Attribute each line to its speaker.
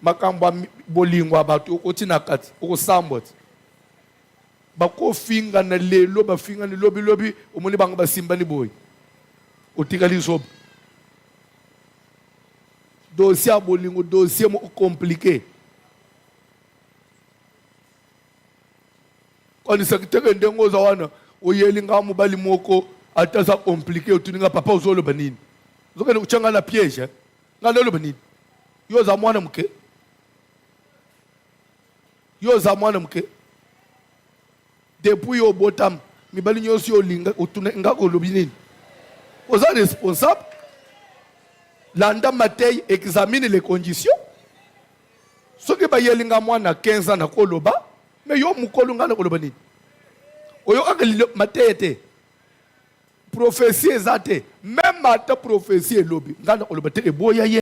Speaker 1: makamba bolingwa batho ukuthi nakati ukusambot bakofinga na lelo bafinga ni lobi umuli banga basimba ni boy utikaliso dossier bolingo dossier mo compliqué kwani sakiteke ndengo za wana uyeli ngamu bali moko atasa compliqué utuninga papa uzolo banini zokene uchanga na piège ngalelo banini yo za mwana mke depuis yo botam mibali nyosi yo linga utune ngako lobinini oza responsable landa matei examine les conditions soki ba yelinga mwana 15 ans na koloba mais yo mukolo ngana koloba nini oyo akali matei te prophétie ezate même ata prophétie elobi ngana koloba te eboya ye